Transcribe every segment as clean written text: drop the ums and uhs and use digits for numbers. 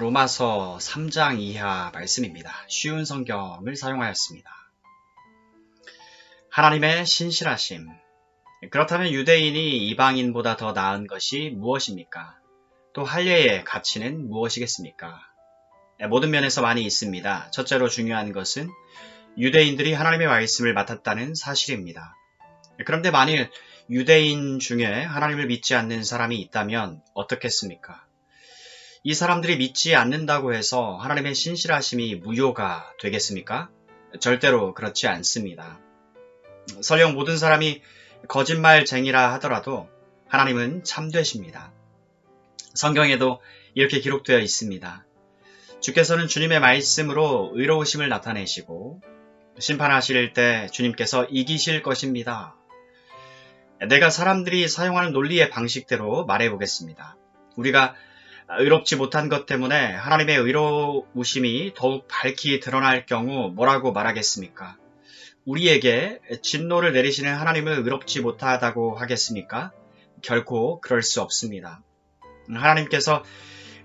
로마서 3장 이하 말씀입니다. 쉬운 성경을 사용하였습니다. 하나님의 신실하심. 그렇다면 유대인이 이방인보다 더 나은 것이 무엇입니까? 또 할례의 가치는 무엇이겠습니까? 모든 면에서 많이 있습니다. 첫째로 중요한 것은 유대인들이 하나님의 말씀을 맡았다는 사실입니다. 그런데 만일 유대인 중에 하나님을 믿지 않는 사람이 있다면 어떻겠습니까? 이 사람들이 믿지 않는다고 해서 하나님의 신실하심이 무효가 되겠습니까? 절대로 그렇지 않습니다. 설령 모든 사람이 거짓말쟁이라 하더라도 하나님은 참되십니다. 성경에도 이렇게 기록되어 있습니다. 주께서는 주님의 말씀으로 의로우심을 나타내시고 심판하실 때 주님께서 이기실 것입니다. 내가 사람들이 사용하는 논리의 방식대로 말해보겠습니다. 우리가 의롭지 못한 것 때문에 하나님의 의로우심이 더욱 밝히 드러날 경우 뭐라고 말하겠습니까? 우리에게 진노를 내리시는 하나님을 의롭지 못하다고 하겠습니까? 결코 그럴 수 없습니다. 하나님께서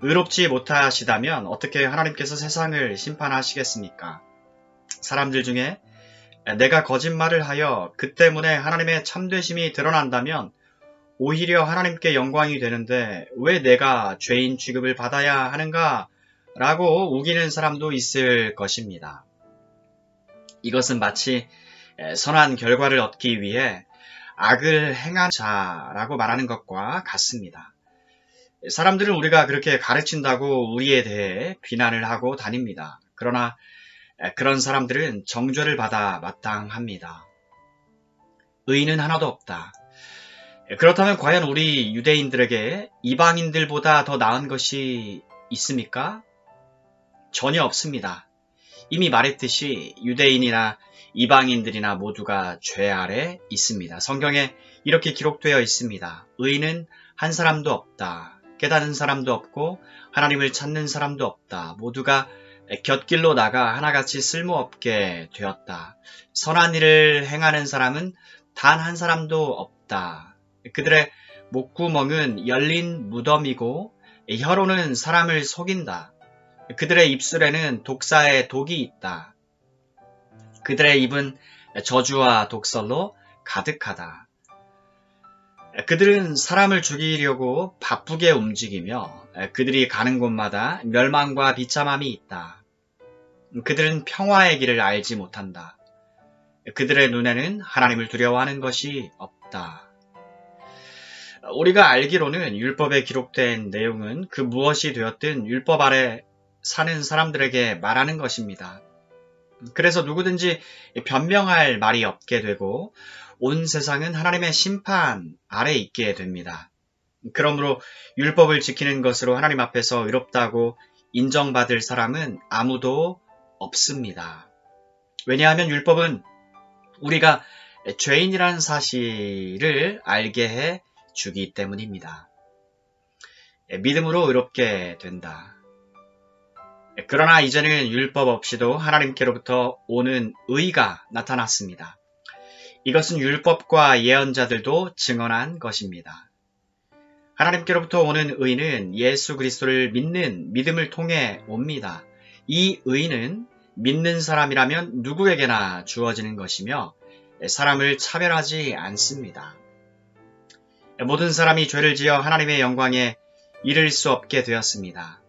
의롭지 못하시다면 어떻게 하나님께서 세상을 심판하시겠습니까? 사람들 중에 내가 거짓말을 하여 그 때문에 하나님의 참되심이 드러난다면 오히려 하나님께 영광이 되는데 왜 내가 죄인 취급을 받아야 하는가? 라고 우기는 사람도 있을 것입니다. 이것은 마치 선한 결과를 얻기 위해 악을 행한 자라고 말하는 것과 같습니다. 사람들은 우리가 그렇게 가르친다고 우리에 대해 비난을 하고 다닙니다. 그러나 그런 사람들은 정죄를 받아 마땅합니다. 의인은 하나도 없다. 그렇다면 과연 우리 유대인들에게 이방인들보다 더 나은 것이 있습니까? 전혀 없습니다. 이미 말했듯이 유대인이나 이방인들이나 모두가 죄 아래 있습니다. 성경에 이렇게 기록되어 있습니다. 의인은 한 사람도 없다. 깨닫는 사람도 없고 하나님을 찾는 사람도 없다. 모두가 곁길로 나가 하나같이 쓸모없게 되었다. 선한 일을 행하는 사람은 단 한 사람도 없다. 그들의 목구멍은 열린 무덤이고 혀로는 사람을 속인다. 그들의 입술에는 독사의 독이 있다. 그들의 입은 저주와 독설로 가득하다. 그들은 사람을 죽이려고 바쁘게 움직이며 그들이 가는 곳마다 멸망과 비참함이 있다. 그들은 평화의 길을 알지 못한다. 그들의 눈에는 하나님을 두려워하는 것이 없다. 우리가 알기로는 율법에 기록된 내용은 그 무엇이 되었든 율법 아래 사는 사람들에게 말하는 것입니다. 그래서 누구든지 변명할 말이 없게 되고 온 세상은 하나님의 심판 아래 있게 됩니다. 그러므로 율법을 지키는 것으로 하나님 앞에서 의롭다고 인정받을 사람은 아무도 없습니다. 왜냐하면 율법은 우리가 죄인이라는 사실을 알게 해 주기 때문입니다. 믿음으로 의롭게 된다. 그러나 이제는 율법 없이도 하나님께로부터 오는 의가 나타났습니다. 이것은 율법과 예언자들도 증언한 것입니다. 하나님께로부터 오는 의는 예수 그리스도를 믿는 믿음을 통해 옵니다. 이 의는 믿는 사람이라면 누구에게나 주어지는 것이며 사람을 차별하지 않습니다. 모든 사람이 죄를 지어 하나님의 영광에 이를 수 없게 되었습니다.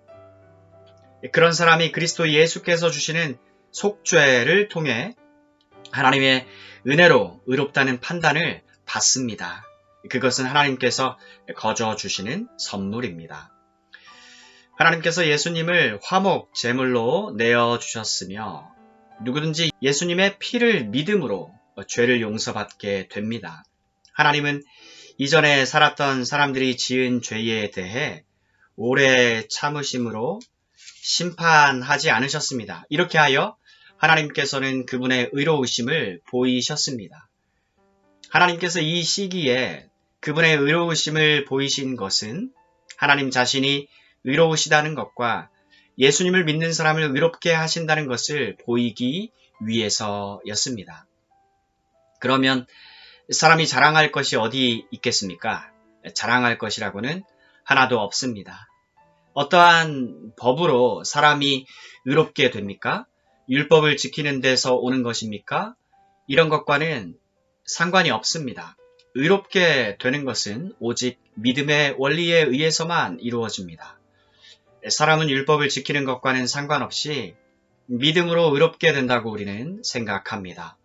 그런 사람이 그리스도 예수께서 주시는 속죄를 통해 하나님의 은혜로 의롭다는 판단을 받습니다. 그것은 하나님께서 거저 주시는 선물입니다. 하나님께서 예수님을 화목 제물로 내어주셨으며 누구든지 예수님의 피를 믿음으로 죄를 용서받게 됩니다. 하나님은 이전에 살았던 사람들이 지은 죄에 대해 오래 참으심으로 심판하지 않으셨습니다. 이렇게 하여 하나님께서는 그분의 의로우심을 보이셨습니다. 하나님께서 이 시기에 그분의 의로우심을 보이신 것은 하나님 자신이 의로우시다는 것과 예수님을 믿는 사람을 의롭게 하신다는 것을 보이기 위해서였습니다. 그러면 사람이 자랑할 것이 어디 있겠습니까? 자랑할 것이라고는 하나도 없습니다. 어떠한 법으로 사람이 의롭게 됩니까? 율법을 지키는 데서 오는 것입니까? 이런 것과는 상관이 없습니다. 의롭게 되는 것은 오직 믿음의 원리에 의해서만 이루어집니다. 사람은 율법을 지키는 것과는 상관없이 믿음으로 의롭게 된다고 우리는 생각합니다.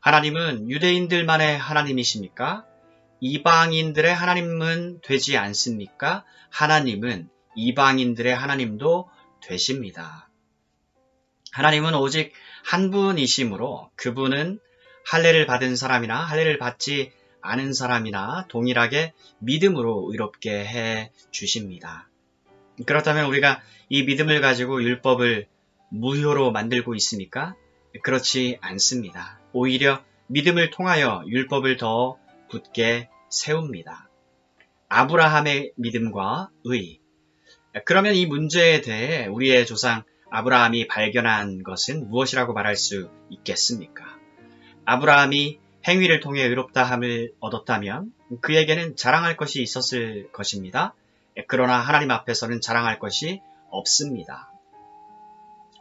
하나님은 유대인들만의 하나님이십니까? 이방인들의 하나님은 되지 않습니까? 하나님은 이방인들의 하나님도 되십니다. 하나님은 오직 한 분이시므로 그분은 할례를 받은 사람이나 할례를 받지 않은 사람이나 동일하게 믿음으로 의롭게 해 주십니다. 그렇다면 우리가 이 믿음을 가지고 율법을 무효로 만들고 있습니까? 그렇지 않습니다. 오히려 믿음을 통하여 율법을 더 굳게 세웁니다. 아브라함의 믿음과 의. 그러면 이 문제에 대해 우리의 조상 아브라함이 발견한 것은 무엇이라고 말할 수 있겠습니까? 아브라함이 행위를 통해 의롭다함을 얻었다면 그에게는 자랑할 것이 있었을 것입니다. 그러나 하나님 앞에서는 자랑할 것이 없습니다.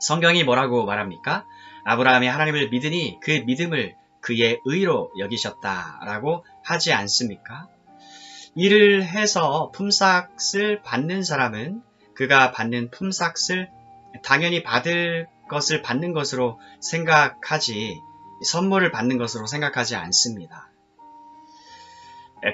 성경이 뭐라고 말합니까? 아브라함이 하나님을 믿으니 그 믿음을 그의 의로 여기셨다라고 하지 않습니까? 일을 해서 품삯을 받는 사람은 그가 받는 품삯을 당연히 받을 것을 받는 것으로 생각하지 선물을 받는 것으로 생각하지 않습니다.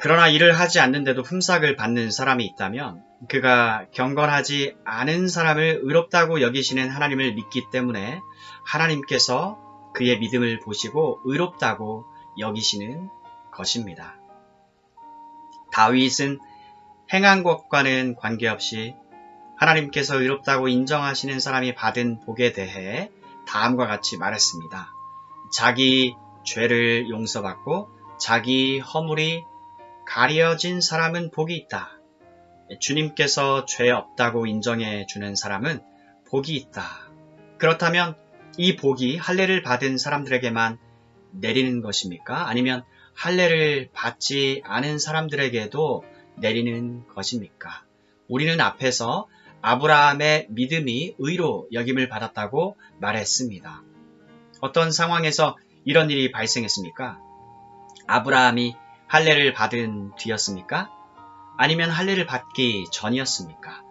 그러나 일을 하지 않는데도 품삯을 받는 사람이 있다면 그가 경건하지 않은 사람을 의롭다고 여기시는 하나님을 믿기 때문에 하나님께서 그의 믿음을 보시고 의롭다고 여기시는 것입니다. 다윗은 행한 것과는 관계없이 하나님께서 의롭다고 인정하시는 사람이 받은 복에 대해 다음과 같이 말했습니다. 자기 죄를 용서받고 자기 허물이 가려진 사람은 복이 있다. 주님께서 죄 없다고 인정해 주는 사람은 복이 있다. 그렇다면 이 복이 할례를 받은 사람들에게만 내리는 것입니까? 아니면 할례를 받지 않은 사람들에게도 내리는 것입니까? 우리는 앞에서 아브라함의 믿음이 의로 여김을 받았다고 말했습니다. 어떤 상황에서 이런 일이 발생했습니까? 아브라함이 할례를 받은 뒤였습니까? 아니면 할례를 받기 전이었습니까?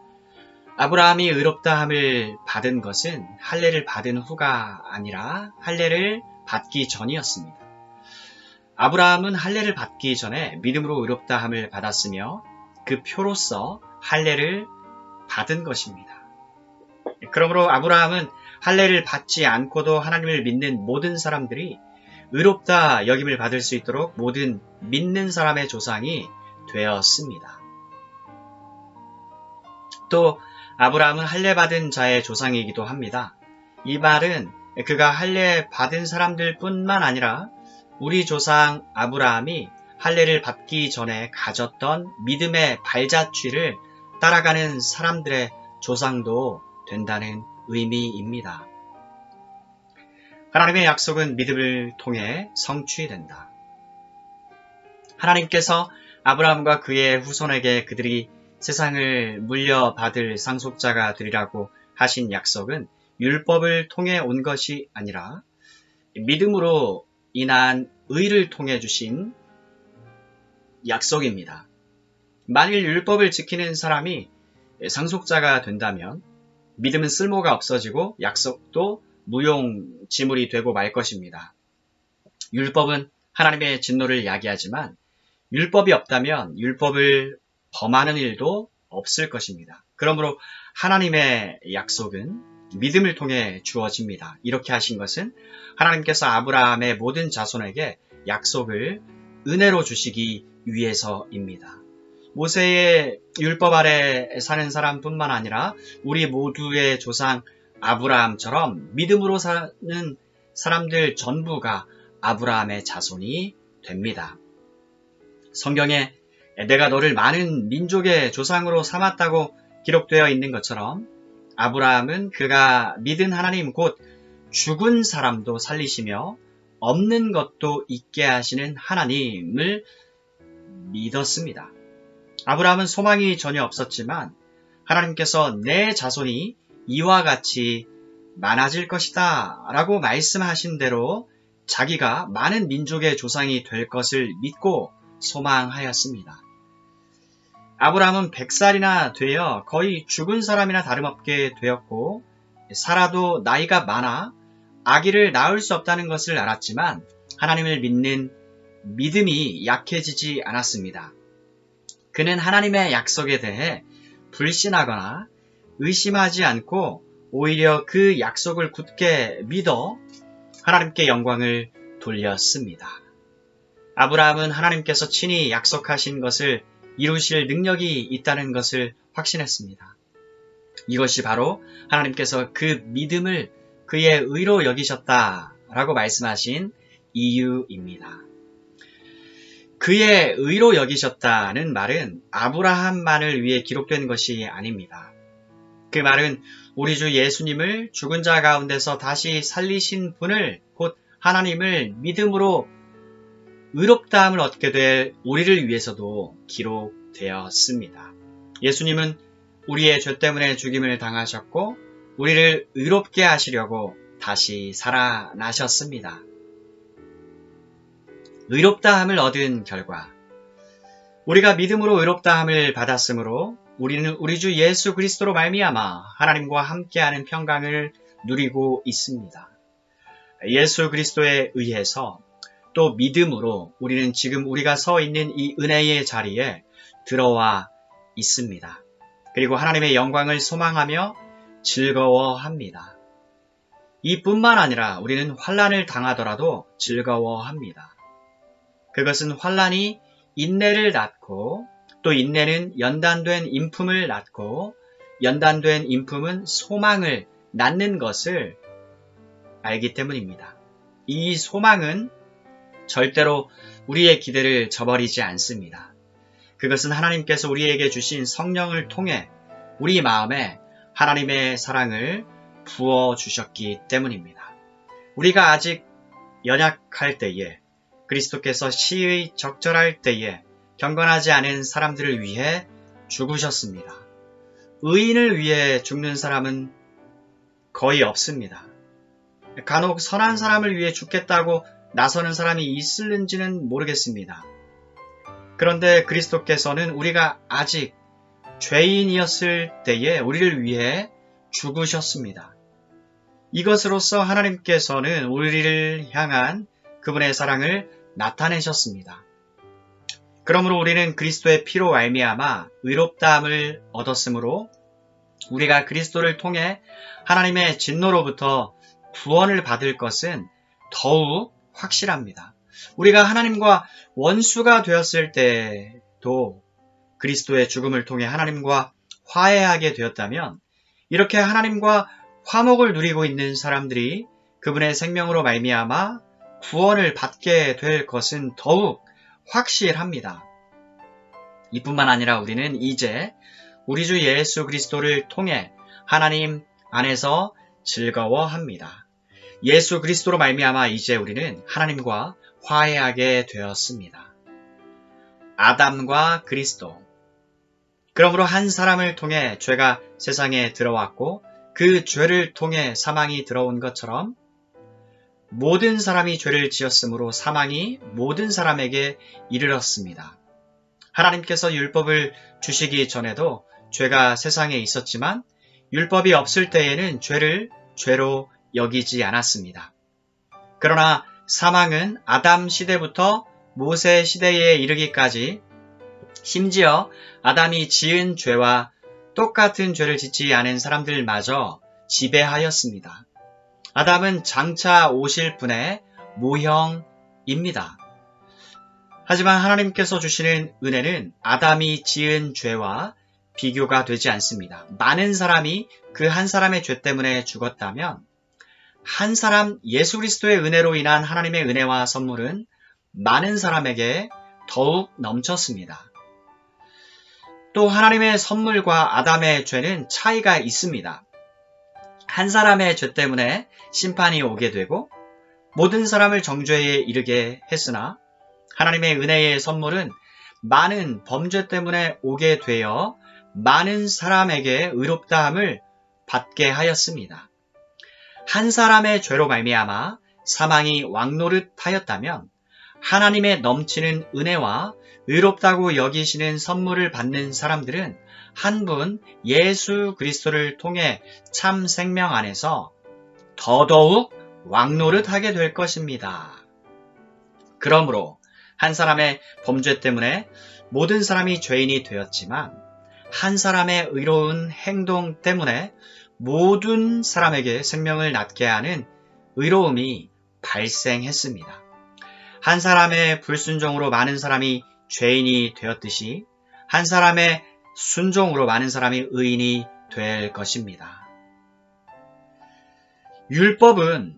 아브라함이 의롭다함을 받은 것은 할례를 받은 후가 아니라 할례를 받기 전이었습니다. 아브라함은 할례를 받기 전에 믿음으로 의롭다함을 받았으며 그 표로서 할례를 받은 것입니다. 그러므로 아브라함은 할례를 받지 않고도 하나님을 믿는 모든 사람들이 의롭다 여김을 받을 수 있도록 모든 믿는 사람의 조상이 되었습니다. 또 아브라함은 할례 받은 자의 조상이기도 합니다. 이 말은 그가 할례 받은 사람들 뿐만 아니라 우리 조상 아브라함이 할례를 받기 전에 가졌던 믿음의 발자취를 따라가는 사람들의 조상도 된다는 의미입니다. 하나님의 약속은 믿음을 통해 성취된다. 하나님께서 아브라함과 그의 후손에게 그들이 세상을 물려받을 상속자가 되리라고 하신 약속은 율법을 통해 온 것이 아니라 믿음으로 인한 의를 통해 주신 약속입니다. 만일 율법을 지키는 사람이 상속자가 된다면 믿음은 쓸모가 없어지고 약속도 무용지물이 되고 말 것입니다. 율법은 하나님의 진노를 야기하지만 율법이 없다면 율법을 범하는 일도 없을 것입니다. 그러므로 하나님의 약속은 믿음을 통해 주어집니다. 이렇게 하신 것은 하나님께서 아브라함의 모든 자손에게 약속을 은혜로 주시기 위해서입니다. 모세의 율법 아래 사는 사람뿐만 아니라 우리 모두의 조상 아브라함처럼 믿음으로 사는 사람들 전부가 아브라함의 자손이 됩니다. 성경에 내가 너를 많은 민족의 조상으로 삼았다고 기록되어 있는 것처럼 아브라함은 그가 믿은 하나님 곧 죽은 사람도 살리시며 없는 것도 있게 하시는 하나님을 믿었습니다. 아브라함은 소망이 전혀 없었지만 하나님께서 내 자손이 이와 같이 많아질 것이다 라고 말씀하신 대로 자기가 많은 민족의 조상이 될 것을 믿고 소망하였습니다. 아브라함은 100살이나 되어 거의 죽은 사람이나 다름없게 되었고 사라도 나이가 많아 아기를 낳을 수 없다는 것을 알았지만 하나님을 믿는 믿음이 약해지지 않았습니다. 그는 하나님의 약속에 대해 불신하거나 의심하지 않고 오히려 그 약속을 굳게 믿어 하나님께 영광을 돌렸습니다. 아브라함은 하나님께서 친히 약속하신 것을 이루실 능력이 있다는 것을 확신했습니다. 이것이 바로 하나님께서 그 믿음을 그의 의로 여기셨다라고 말씀하신 이유입니다. 그의 의로 여기셨다는 말은 아브라함만을 위해 기록된 것이 아닙니다. 그 말은 우리 주 예수님을 죽은 자 가운데서 다시 살리신 분을 곧 하나님을 믿음으로 의롭다함을 얻게 될 우리를 위해서도 기록되었습니다. 예수님은 우리의 죄 때문에 죽임을 당하셨고 우리를 의롭게 하시려고 다시 살아나셨습니다. 의롭다함을 얻은 결과 우리가 믿음으로 의롭다함을 받았으므로 우리는 우리 주 예수 그리스도로 말미암아 하나님과 함께하는 평강을 누리고 있습니다. 예수 그리스도에 의해서 또 믿음으로 우리는 지금 우리가 서 있는 이 은혜의 자리에 들어와 있습니다. 그리고 하나님의 영광을 소망하며 즐거워합니다. 이뿐만 아니라 우리는 환난을 당하더라도 즐거워합니다. 그것은 환난이 인내를 낳고 또 인내는 연단된 인품을 낳고 연단된 인품은 소망을 낳는 것을 알기 때문입니다. 이 소망은 절대로 우리의 기대를 저버리지 않습니다. 그것은 하나님께서 우리에게 주신 성령을 통해 우리 마음에 하나님의 사랑을 부어주셨기 때문입니다. 우리가 아직 연약할 때에 그리스도께서 시의 적절할 때에 경건하지 않은 사람들을 위해 죽으셨습니다. 의인을 위해 죽는 사람은 거의 없습니다. 간혹 선한 사람을 위해 죽겠다고 나서는 사람이 있을는지는 모르겠습니다. 그런데 그리스도께서는 우리가 아직 죄인이었을 때에 우리를 위해 죽으셨습니다. 이것으로써 하나님께서는 우리를 향한 그분의 사랑을 나타내셨습니다. 그러므로 우리는 그리스도의 피로 말미암아 의롭다함을 얻었으므로 우리가 그리스도를 통해 하나님의 진노로부터 구원을 받을 것은 더욱 확실합니다. 우리가 하나님과 원수가 되었을 때도 그리스도의 죽음을 통해 하나님과 화해하게 되었다면 이렇게 하나님과 화목을 누리고 있는 사람들이 그분의 생명으로 말미암아 구원을 받게 될 것은 더욱 확실합니다. 이뿐만 아니라 우리는 이제 우리 주 예수 그리스도를 통해 하나님 안에서 즐거워합니다. 예수 그리스도로 말미암아 이제 우리는 하나님과 화해하게 되었습니다. 아담과 그리스도. 그러므로 한 사람을 통해 죄가 세상에 들어왔고 그 죄를 통해 사망이 들어온 것처럼 모든 사람이 죄를 지었으므로 사망이 모든 사람에게 이르렀습니다. 하나님께서 율법을 주시기 전에도 죄가 세상에 있었지만 율법이 없을 때에는 죄를 죄로 여기지 않았습니다. 그러나 사망은 아담 시대부터 모세 시대에 이르기까지 심지어 아담이 지은 죄와 똑같은 죄를 짓지 않은 사람들마저 지배하였습니다. 아담은 장차 오실 분의 모형입니다. 하지만 하나님께서 주시는 은혜는 아담이 지은 죄와 비교가 되지 않습니다. 많은 사람이 그 한 사람의 죄 때문에 죽었다면 한 사람 예수 그리스도의 은혜로 인한 하나님의 은혜와 선물은 많은 사람에게 더욱 넘쳤습니다. 또 하나님의 선물과 아담의 죄는 차이가 있습니다. 한 사람의 죄 때문에 심판이 오게 되고 모든 사람을 정죄에 이르게 했으나 하나님의 은혜의 선물은 많은 범죄 때문에 오게 되어 많은 사람에게 의롭다함을 받게 하였습니다. 한 사람의 죄로 말미암아 사망이 왕노릇하였다면 하나님의 넘치는 은혜와 의롭다고 여기시는 선물을 받는 사람들은 한 분 예수 그리스도를 통해 참 생명 안에서 더더욱 왕노릇하게 될 것입니다. 그러므로 한 사람의 범죄 때문에 모든 사람이 죄인이 되었지만 한 사람의 의로운 행동 때문에 모든 사람에게 생명을 낳게 하는 의로움이 발생했습니다. 한 사람의 불순종으로 많은 사람이 죄인이 되었듯이 한 사람의 순종으로 많은 사람이 의인이 될 것입니다. 율법은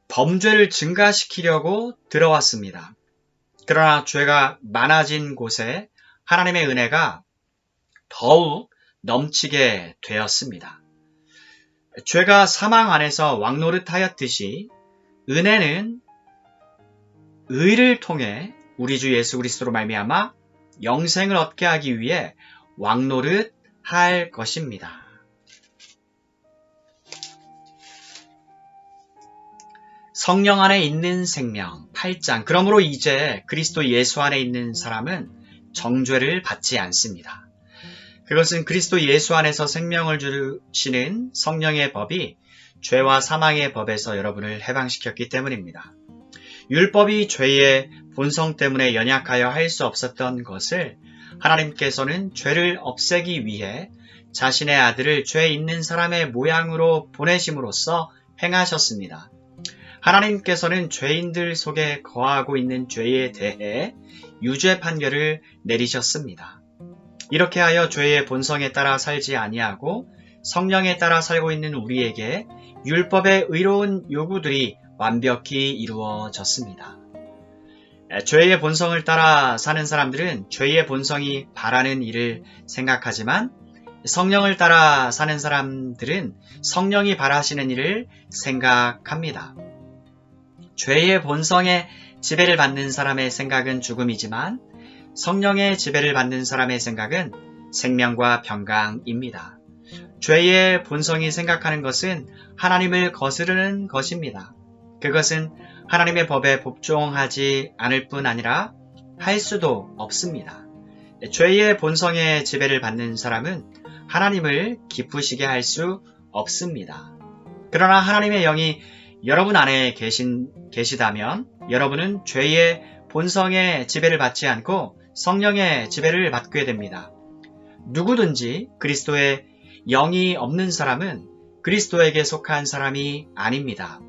범죄를 증가시키려고 들어왔습니다. 그러나 죄가 많아진 곳에 하나님의 은혜가 더욱 넘치게 되었습니다. 죄가 사망 안에서 왕노릇하였듯이 은혜는 의를 통해 우리 주 예수 그리스도로 말미암아 영생을 얻게 하기 위해 왕노릇할 것입니다. 성령 안에 있는 생명 8장. 그러므로 이제 그리스도 예수 안에 있는 사람은 정죄를 받지 않습니다. 그것은 그리스도 예수 안에서 생명을 주시는 성령의 법이 죄와 사망의 법에서 여러분을 해방시켰기 때문입니다. 율법이 죄의 본성 때문에 연약하여 할 수 없었던 것을 하나님께서는 죄를 없애기 위해 자신의 아들을 죄 있는 사람의 모양으로 보내심으로써 행하셨습니다. 하나님께서는 죄인들 속에 거하고 있는 죄에 대해 유죄 판결을 내리셨습니다. 이렇게 하여 죄의 본성에 따라 살지 아니하고 성령에 따라 살고 있는 우리에게 율법의 의로운 요구들이 완벽히 이루어졌습니다. 죄의 본성을 따라 사는 사람들은 죄의 본성이 바라는 일을 생각하지만 성령을 따라 사는 사람들은 성령이 바라시는 일을 생각합니다. 죄의 본성에 지배를 받는 사람의 생각은 죽음이지만 성령의 지배를 받는 사람의 생각은 생명과 평강입니다. 죄의 본성이 생각하는 것은 하나님을 거스르는 것입니다. 그것은 하나님의 법에 복종하지 않을 뿐 아니라 할 수도 없습니다. 죄의 본성의 지배를 받는 사람은 하나님을 기쁘시게 할 수 없습니다. 그러나 하나님의 영이 여러분 안에 계시다면 여러분은 죄의 본성의 지배를 받지 않고 성령의 지배를 받게 됩니다. 누구든지 그리스도의 영이 없는 사람은 그리스도에게 속한 사람이 아닙니다.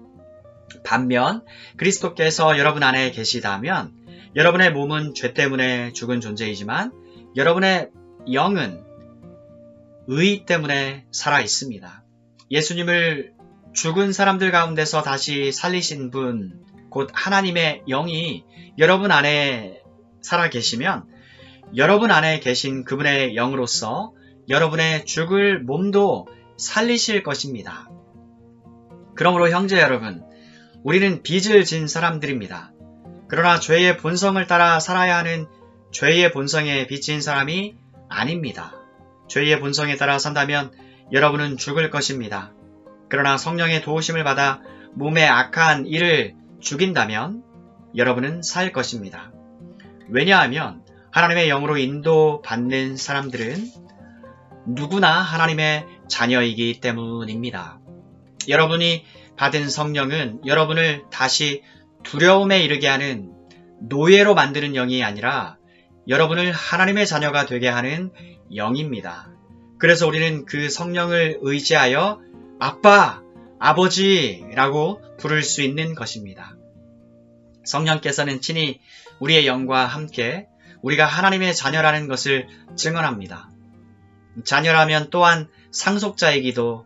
반면 그리스도께서 여러분 안에 계시다면 여러분의 몸은 죄 때문에 죽은 존재이지만 여러분의 영은 의 때문에 살아 있습니다. 예수님을 죽은 사람들 가운데서 다시 살리신 분, 곧 하나님의 영이 여러분 안에 살아 계시면 여러분 안에 계신 그분의 영으로서 여러분의 죽을 몸도 살리실 것입니다. 그러므로 형제 여러분, 우리는 빚을 진 사람들입니다. 그러나 죄의 본성을 따라 살아야 하는 죄의 본성에 빚진 사람이 아닙니다. 죄의 본성에 따라 산다면 여러분은 죽을 것입니다. 그러나 성령의 도우심을 받아 몸의 악한 일을 죽인다면 여러분은 살 것입니다. 왜냐하면 하나님의 영으로 인도받는 사람들은 누구나 하나님의 자녀이기 때문입니다. 여러분이 받은 성령은 여러분을 다시 두려움에 이르게 하는 노예로 만드는 영이 아니라 여러분을 하나님의 자녀가 되게 하는 영입니다. 그래서 우리는 그 성령을 의지하여 아빠, 아버지라고 부를 수 있는 것입니다. 성령께서는 친히 우리의 영과 함께 우리가 하나님의 자녀라는 것을 증언합니다. 자녀라면 또한 상속자이기도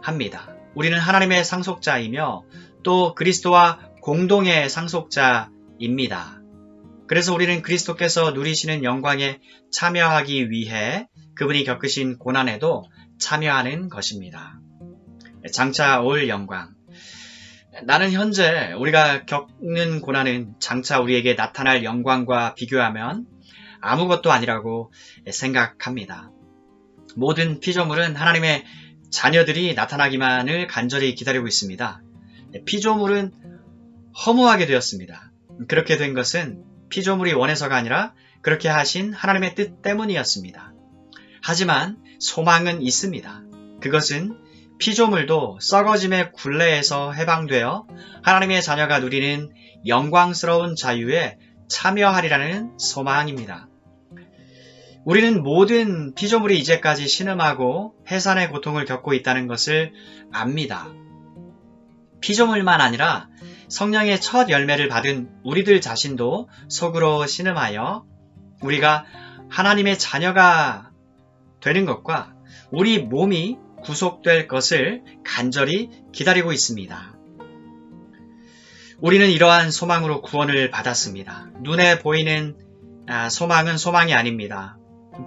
합니다. 우리는 하나님의 상속자이며 또 그리스도와 공동의 상속자입니다. 그래서 우리는 그리스도께서 누리시는 영광에 참여하기 위해 그분이 겪으신 고난에도 참여하는 것입니다. 장차 올 영광. 나는 현재 우리가 겪는 고난은 장차 우리에게 나타날 영광과 비교하면 아무것도 아니라고 생각합니다. 모든 피조물은 하나님의 자녀들이 나타나기만을 간절히 기다리고 있습니다. 피조물은 허무하게 되었습니다. 그렇게 된 것은 피조물이 원해서가 아니라 그렇게 하신 하나님의 뜻 때문이었습니다. 하지만 소망은 있습니다. 그것은 피조물도 썩어짐의 굴레에서 해방되어 하나님의 자녀가 누리는 영광스러운 자유에 참여하리라는 소망입니다. 우리는 모든 피조물이 이제까지 신음하고 해산의 고통을 겪고 있다는 것을 압니다. 피조물만 아니라 성령의 첫 열매를 받은 우리들 자신도 속으로 신음하여 우리가 하나님의 자녀가 되는 것과 우리 몸이 구속될 것을 간절히 기다리고 있습니다. 우리는 이러한 소망으로 구원을 받았습니다. 눈에 보이는 소망은 소망이 아닙니다.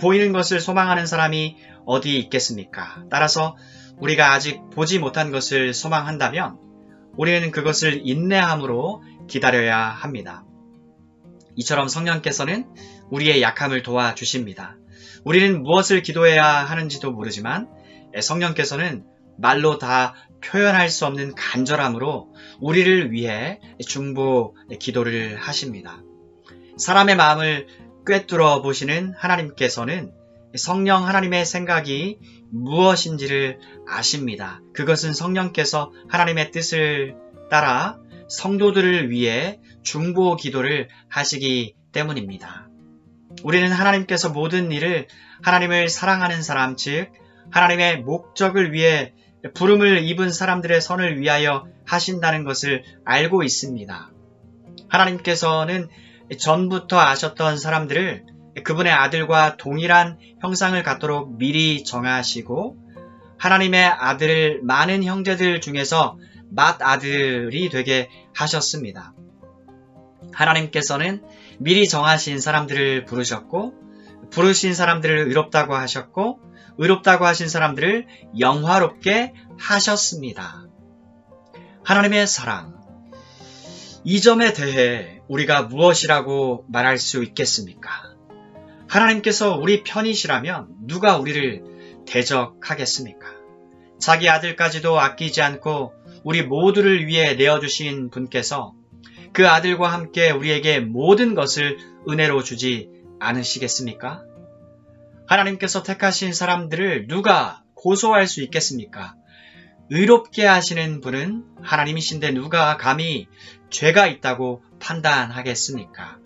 보이는 것을 소망하는 사람이 어디 있겠습니까? 따라서 우리가 아직 보지 못한 것을 소망한다면 우리는 그것을 인내함으로 기다려야 합니다. 이처럼 성령께서는 우리의 약함을 도와주십니다. 우리는 무엇을 기도해야 하는지도 모르지만 성령께서는 말로 다 표현할 수 없는 간절함으로 우리를 위해 중보 기도를 하십니다. 사람의 마음을 꿰뚫어 보시는 하나님께서는 성령 하나님의 생각이 무엇인지를 아십니다. 그것은 성령께서 하나님의 뜻을 따라 성도들을 위해 중보 기도를 하시기 때문입니다. 우리는 하나님께서 모든 일을 하나님을 사랑하는 사람, 즉 하나님의 목적을 위해 부름을 입은 사람들의 선을 위하여 하신다는 것을 알고 있습니다. 하나님께서는 전부터 아셨던 사람들을 그분의 아들과 동일한 형상을 갖도록 미리 정하시고 하나님의 아들을 많은 형제들 중에서 맏아들이 되게 하셨습니다. 하나님께서는 미리 정하신 사람들을 부르셨고 부르신 사람들을 의롭다고 하셨고 의롭다고 하신 사람들을 영화롭게 하셨습니다. 하나님의 사랑, 이 점에 대해 우리가 무엇이라고 말할 수 있겠습니까? 하나님께서 우리 편이시라면 누가 우리를 대적하겠습니까? 자기 아들까지도 아끼지 않고 우리 모두를 위해 내어주신 분께서 그 아들과 함께 우리에게 모든 것을 은혜로 주지 않으시겠습니까? 하나님께서 택하신 사람들을 누가 고소할 수 있겠습니까? 의롭게 하시는 분은 하나님이신데 누가 감히 죄가 있다고 판단하겠습니까?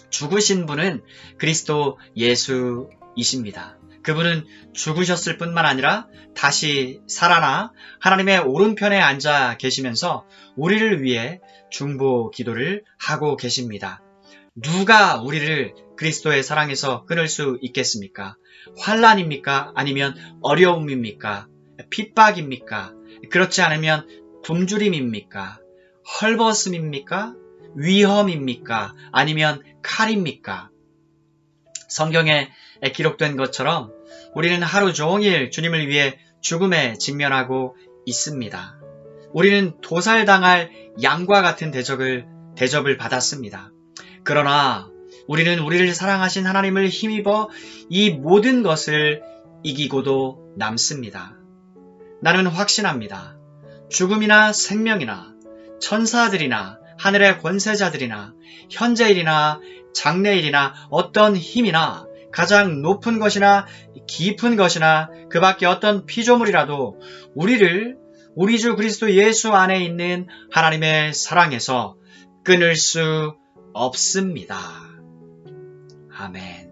죽으신 분은 그리스도 예수이십니다. 그분은 죽으셨을 뿐만 아니라 다시 살아나 하나님의 오른편에 앉아 계시면서 우리를 위해 중보 기도를 하고 계십니다. 누가 우리를 그리스도의 사랑에서 끊을 수 있겠습니까? 환난입니까? 아니면 어려움입니까? 핍박입니까? 그렇지 않으면 굶주림입니까? 헐벗음입니까? 위험입니까? 아니면 칼입니까? 성경에 기록된 것처럼 우리는 하루 종일 주님을 위해 죽음에 직면하고 있습니다. 우리는 도살당할 양과 같은 대접을 받았습니다. 그러나 우리는 우리를 사랑하신 하나님을 힘입어 이 모든 것을 이기고도 남습니다. 나는 확신합니다. 죽음이나 생명이나 천사들이나 하늘의 권세자들이나 현재일이나 장래일이나 어떤 힘이나 가장 높은 것이나 깊은 것이나 그 밖에 어떤 피조물이라도 우리를 우리 주 그리스도 예수 안에 있는 하나님의 사랑에서 끊을 수 없습니다. 아멘.